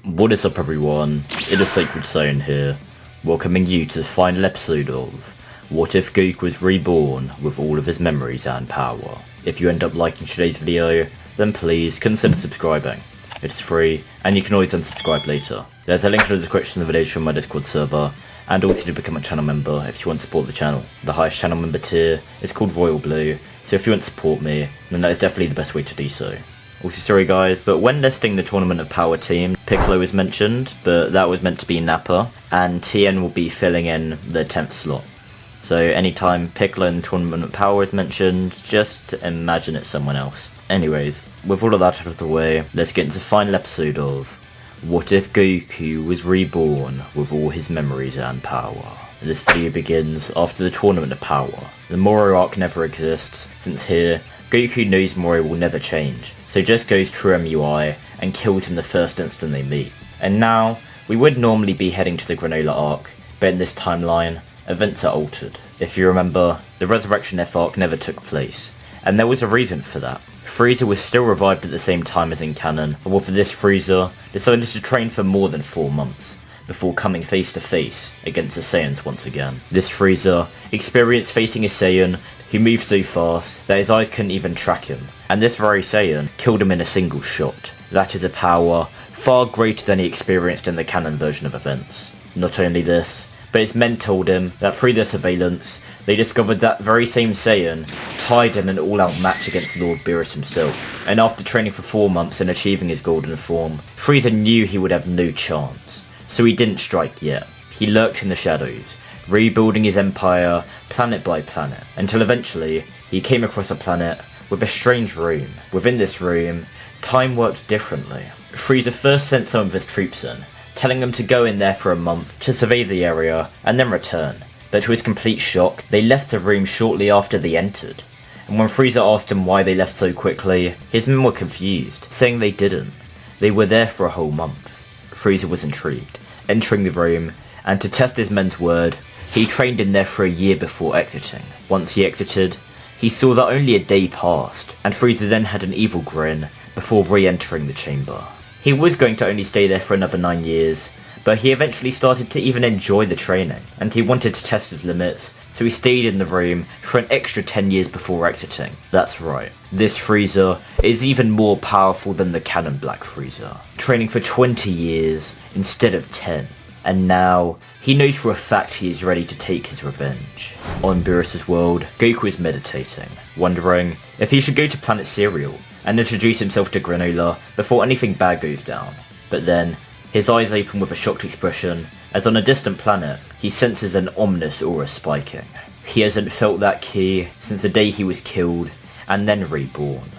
What is up everyone, it is Sacred Saiyan here, welcoming you to the final episode of What If Goku was reborn with all of his memories and power. If you end up liking today's video, then please consider subscribing. It's free, and you can always unsubscribe later. There's a link in the description of the video from my Discord server, and also to become a channel member if you want to support the channel. The highest channel member tier is called Royal Blue, so if you want to support me, then that is definitely the best way to do so. Also sorry guys, but when listing the Tournament of Power team, Piccolo was mentioned, but that was meant to be Nappa, and Tien will be filling in the 10th slot. So anytime Piccolo in the Tournament of Power is mentioned, just imagine it's someone else. Anyways, with all of that out of the way, let's get into the final episode of What If Goku was reborn with all his memories and power. This video begins after the Tournament of Power. The Moro arc never exists, since here, Goku knows Moro will never change, so just goes true MUI and kills him the first instant they meet. And now, we would normally be heading to the Granola arc, but in this timeline, events are altered. If you remember, the Resurrection F arc never took place, and there was a reason for that. Frieza was still revived at the same time as in canon, but for this Frieza decided to train for more than 4 months, before coming face to face against the Saiyans once again. This Frieza experienced facing a Saiyan who moved so fast that his eyes couldn't even track him, and this very Saiyan killed him in a single shot. That is a power far greater than he experienced in the canon version of events. Not only this, but his men told him that through their surveillance, they discovered that very same Saiyan tied in an all-out match against Lord Beerus himself, and after training for 4 months and achieving his golden form, Frieza knew he would have no chance. So he didn't strike yet. He lurked in the shadows, rebuilding his empire planet by planet, until eventually he came across a planet with a strange room. Within this room, time worked differently. Frieza first sent some of his troops in, telling them to go in there for a month to survey the area and then return. But to his complete shock, they left the room shortly after they entered. And when Frieza asked him why they left so quickly, his men were confused, saying they didn't. They were there for a whole month. Frieza was intrigued, entering the room, and to test his men's word, he trained in there for a year before exiting. Once he exited, he saw that only a day passed, and Frieza then had an evil grin before re-entering the chamber. He was going to only stay there for another 9 years, but he eventually started to even enjoy the training, and he wanted to test his limits, so he stayed in the room for an extra 10 years before exiting. That's right, this Frieza is even more powerful than the canon Black Frieza, training for 20 years instead of 10. And now, he knows for a fact he is ready to take his revenge. On Beerus' world, Goku is meditating, wondering if he should go to Planet Cereal and introduce himself to Granola before anything bad goes down. But then, his eyes open with a shocked expression, as on a distant planet, he senses an ominous aura spiking. He hasn't felt that ki since the day he was killed, and then reborn.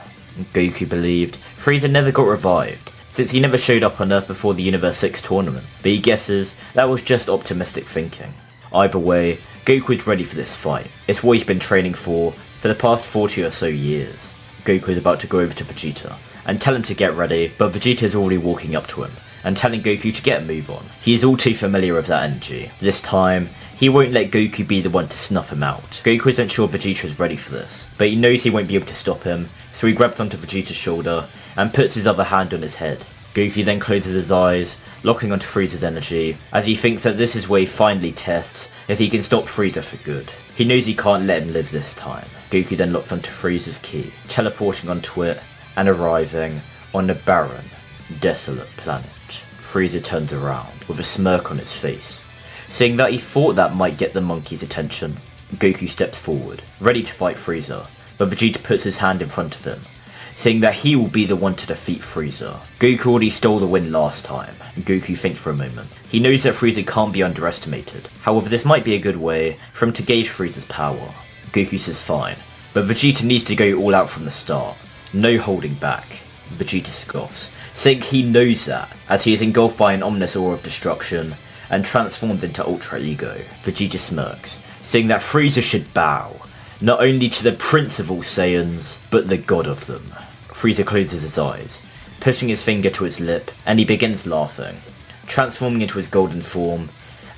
Goku believed Frieza never got revived, since he never showed up on Earth before the Universe 6 tournament, but he guesses that was just optimistic thinking. Either way, Goku is ready for this fight. It's what he's been training for the past 40 or so years. Goku is about to go over to Vegeta, and tell him to get ready, but Vegeta is already walking up to him, and telling Goku to get a move on. He is all too familiar with that energy. This time, he won't let Goku be the one to snuff him out. Goku isn't sure Vegeta is ready for this, but he knows he won't be able to stop him, so he grabs onto Vegeta's shoulder and puts his other hand on his head. Goku then closes his eyes, locking onto Frieza's energy, as he thinks that this is where he finally tests if he can stop Frieza for good. He knows he can't let him live this time. Goku then locks onto Frieza's ki, teleporting onto it and arriving on a barren, desolate planet. Frieza turns around with a smirk on his face, saying that he thought that might get the monkey's attention. Goku steps forward, ready to fight Frieza, but Vegeta puts his hand in front of him, saying that he will be the one to defeat Frieza. Goku already stole the win last time. Goku thinks for a moment. He knows that Frieza can't be underestimated. However, this might be a good way for him to gauge Frieza's power. Goku says fine, but Vegeta needs to go all out from the start. No holding back. Vegeta scoffs, saying he knows that, as he is engulfed by an ominous aura of destruction and transformed into Ultra Ego. Vegeta smirks, saying that Frieza should bow, not only to the Prince of all Saiyans, but the God of them. Frieza closes his eyes, pushing his finger to his lip, and he begins laughing, transforming into his golden form,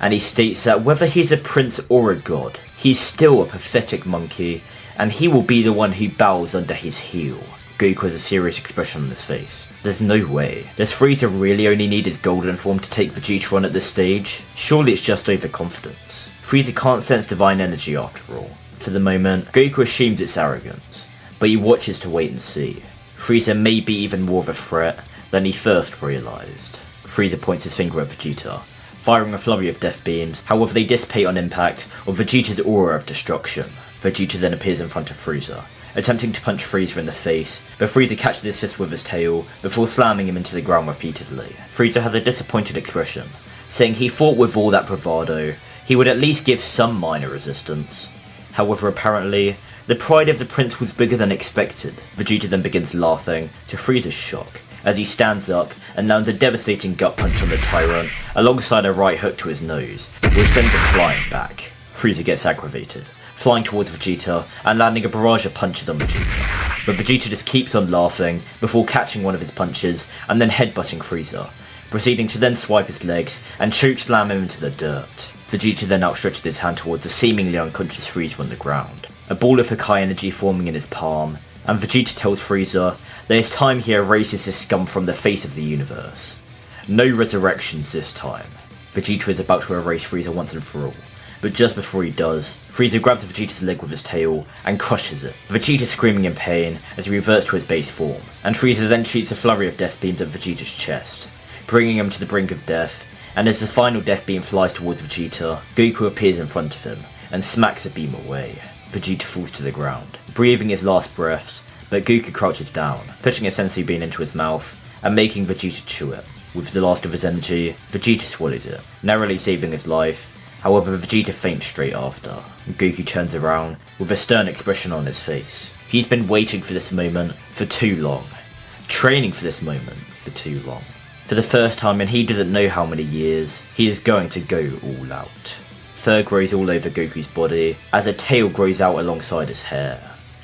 and he states that whether he's a prince or a god, he's still a pathetic monkey, and he will be the one who bows under his heel. Goku has a serious expression on his face. There's no way. Does Frieza really only need his golden form to take Vegeta on at this stage? Surely it's just overconfidence. Frieza can't sense divine energy after all. For the moment, Goku assumes it's arrogance, but he watches to wait and see. Frieza may be even more of a threat than he first realised. Frieza points his finger at Vegeta, firing a flurry of death beams. However, they dissipate on impact of Vegeta's aura of destruction. Vegeta then appears in front of Frieza, attempting to punch Frieza in the face, but Frieza catches his fist with his tail before slamming him into the ground repeatedly. Frieza has a disappointed expression, saying he thought with all that bravado, he would at least give some minor resistance. However, apparently, the pride of the prince was bigger than expected. Vegeta then begins laughing, to Frieza's shock, as he stands up and lands a devastating gut punch on the Tyrant, alongside a right hook to his nose, which sends him flying back. Frieza gets aggravated, flying towards Vegeta and landing a barrage of punches on Vegeta. But Vegeta just keeps on laughing before catching one of his punches and then headbutting Frieza, proceeding to then swipe his legs and chokeslam him into the dirt. Vegeta then outstretches his hand towards the seemingly unconscious Frieza on the ground, a ball of Hakai energy forming in his palm, and Vegeta tells Frieza that it's time he erases this scum from the face of the universe. No resurrections this time. Vegeta is about to erase Frieza once and for all, but just before he does, Frieza grabs Vegeta's leg with his tail and crushes it, Vegeta screaming in pain as he reverts to his base form, and Frieza then shoots a flurry of death beams at Vegeta's chest, bringing him to the brink of death, and as the final death beam flies towards Vegeta, Goku appears in front of him and smacks the beam away. Vegeta falls to the ground, breathing his last breaths, but Goku crouches down, putting a senzu bean into his mouth and making Vegeta chew it. With the last of his energy, Vegeta swallows it, narrowly saving his life. However, Vegeta faints straight after. Goku turns around with a stern expression on his face. He's been waiting for this moment for too long, training for this moment for too long. For the first time in he doesn't know how many years, he is going to go all out. Fur grows all over Goku's body as a tail grows out alongside his hair.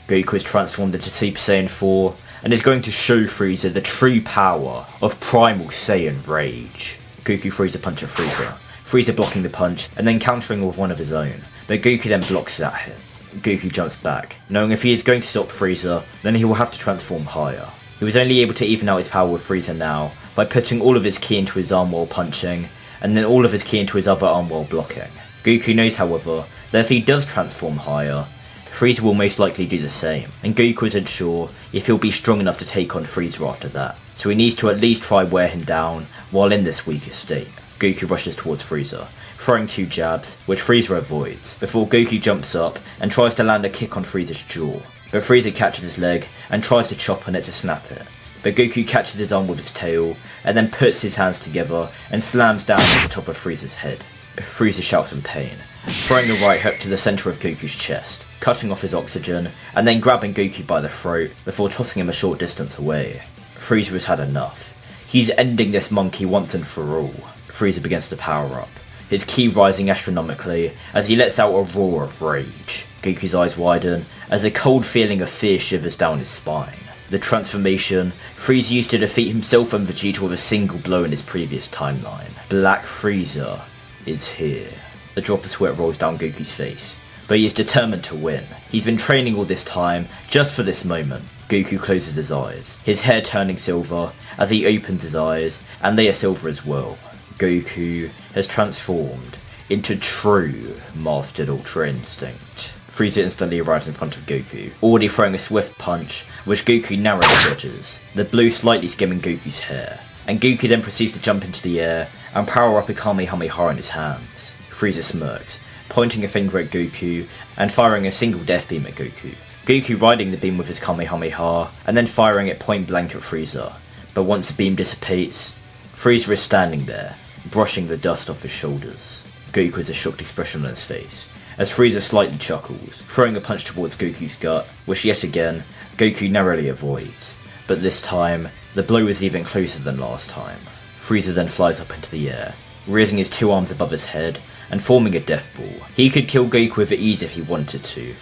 Goku is transformed into Super Saiyan 4 and is going to show Frieza the true power of Primal Saiyan Rage. Goku throws a punch at Frieza, Frieza blocking the punch and then countering with one of his own, but Goku then blocks at him. Goku jumps back, knowing if he is going to stop Frieza, then he will have to transform higher. He was only able to even out his power with Frieza now by putting all of his ki into his arm while punching, and then all of his ki into his other arm while blocking. Goku knows, however, that if he does transform higher, Frieza will most likely do the same, and Goku isn't sure if he'll be strong enough to take on Frieza after that, so he needs to at least try wear him down while in this weaker state. Goku rushes towards Frieza, throwing 2 jabs, which Frieza avoids, before Goku jumps up and tries to land a kick on Frieza's jaw. But Frieza catches his leg and tries to chop on it to snap it. But Goku catches his arm with his tail, and then puts his hands together and slams down on the top of Frieza's head. Frieza shouts in pain, throwing a right hook to the centre of Goku's chest, cutting off his oxygen, and then grabbing Goku by the throat before tossing him a short distance away. Frieza has had enough. He's ending this monkey once and for all. Frieza begins to power up, his ki rising astronomically as he lets out a roar of rage. Goku's eyes widen as a cold feeling of fear shivers down his spine. The transformation Frieza used to defeat himself and Vegeta with a single blow in his previous timeline. Black Frieza is here. A drop of sweat rolls down Goku's face, but he is determined to win. He's been training all this time just for this moment. Goku closes his eyes, his hair turning silver as he opens his eyes, and they are silver as well. Goku has transformed into true Mastered Ultra Instinct. Frieza instantly arrives in front of Goku, already throwing a swift punch, which Goku narrowly dodges, the blue slightly skimming Goku's hair. And Goku then proceeds to jump into the air and power up a Kamehameha in his hands. Frieza smirks, pointing a finger at Goku and firing a single death beam at Goku. Goku riding the beam with his Kamehameha and then firing it point blank at Frieza. But once the beam dissipates, Frieza is standing there, brushing the dust off his shoulders. Goku has a shocked expression on his face, as Frieza slightly chuckles, throwing a punch towards Goku's gut, which yet again, Goku narrowly avoids. But this time, the blow is even closer than last time. Frieza then flies up into the air, raising his 2 arms above his head and forming a death ball. He could kill Goku with ease if he wanted to,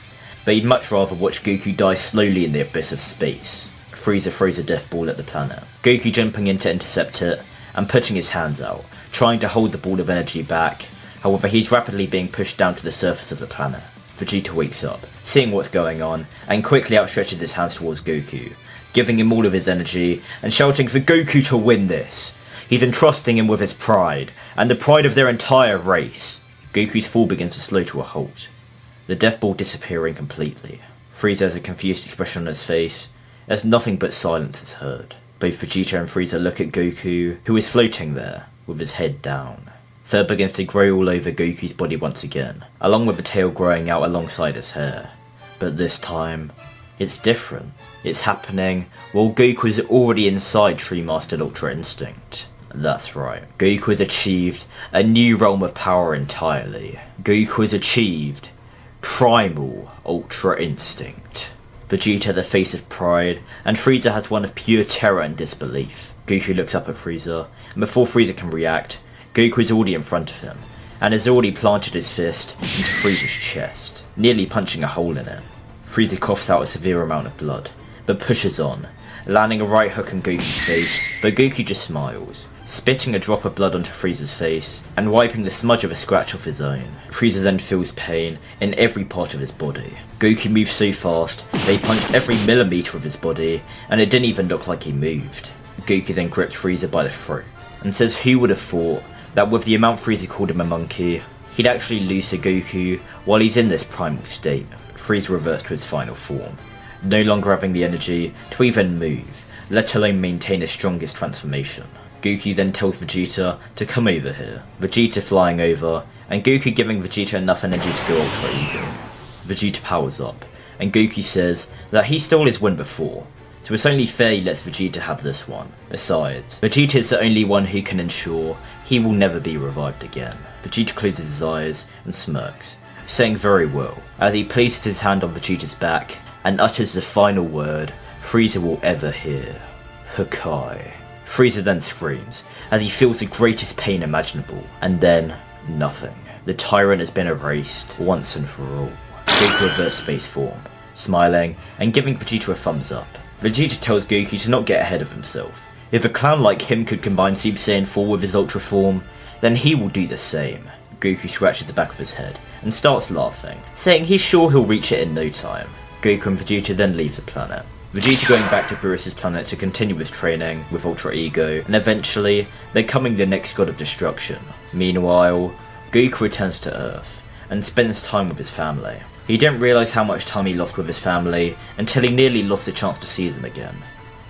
but he'd much rather watch Goku die slowly in the abyss of space. Frieza throws a death ball at the planet, Goku jumping in to intercept it and putting his hands out, trying to hold the ball of energy back. However, he's rapidly being pushed down to the surface of the planet. Vegeta wakes up, seeing what's going on, and quickly outstretches his hands towards Goku, giving him all of his energy and shouting for Goku to win this. He's entrusting him with his pride, and the pride of their entire race. Goku's fall begins to slow to a halt, the death ball disappearing completely. Frieza has a confused expression on his face, as nothing but silence is heard. Both Vegeta and Frieza look at Goku, who is floating there, with his head down. Fur begins to grow all over Goku's body once again, along with a tail growing out alongside his hair. But this time, it's different. It's happening while Goku is already inside Tree Mastered Ultra Instinct. That's right, Goku has achieved a new realm of power entirely. Goku has achieved Primal Ultra Instinct. Vegeta, the face of pride, and Frieza has one of pure terror and disbelief. Goku looks up at Frieza, and before Frieza can react, Goku is already in front of him, and has already planted his fist into Frieza's chest, nearly punching a hole in it. Frieza coughs out a severe amount of blood, but pushes on, landing a right hook on Goku's face, but Goku just smiles, spitting a drop of blood onto Frieza's face, and wiping the smudge of a scratch off his own. Frieza then feels pain in every part of his body. Goku moves so fast, that he punched every millimetre of his body, and it didn't even look like he moved. Goku then grips Frieza by the throat, and says who would have thought that with the amount Frieza called him a monkey, he'd actually lose to Goku while he's in this primal state. Frieza reverts to his final form, no longer having the energy to even move, let alone maintain his strongest transformation. Goku then tells Vegeta to come over here, Vegeta flying over, and Goku giving Vegeta enough energy to go Ultra Ego. Vegeta powers up, and Goku says that he stole his win before, so it's only fair he lets Vegeta have this one. Besides, Vegeta is the only one who can ensure he will never be revived again. Vegeta closes his eyes and smirks, saying very well, as he places his hand on Vegeta's back and utters the final word Frieza will ever hear. Hakai. Frieza then screams, as he feels the greatest pain imaginable, and then, nothing. The tyrant has been erased, once and for all. Goku reverts to base form, smiling, and giving Vegeta a thumbs up. Vegeta tells Goku to not get ahead of himself. If a clown like him could combine Super Saiyan 4 with his Ultra form, then he will do the same. Goku scratches the back of his head, and starts laughing, saying he's sure he'll reach it in no time. Goku and Vegeta then leave the planet. Vegeta going back to Beerus' planet to continue his training with Ultra Ego, and eventually becoming the next god of destruction. Meanwhile, Goku returns to Earth, and spends time with his family. He didn't realise how much time he lost with his family, until he nearly lost the chance to see them again.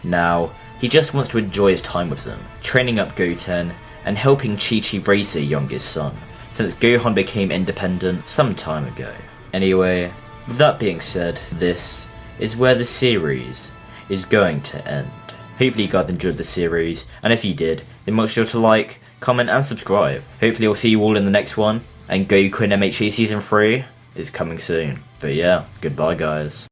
Now, he just wants to enjoy his time with them, training up Goten, and helping Chi-Chi raise their youngest son, since Gohan became independent some time ago. Anyway, with that being said, this is where the series is going to end. Hopefully you guys enjoyed the series, and if you did, then make sure to like, comment and subscribe. Hopefully I'll see you all in the next one, and Goku in MHA Season 3 is coming soon. But yeah, goodbye guys.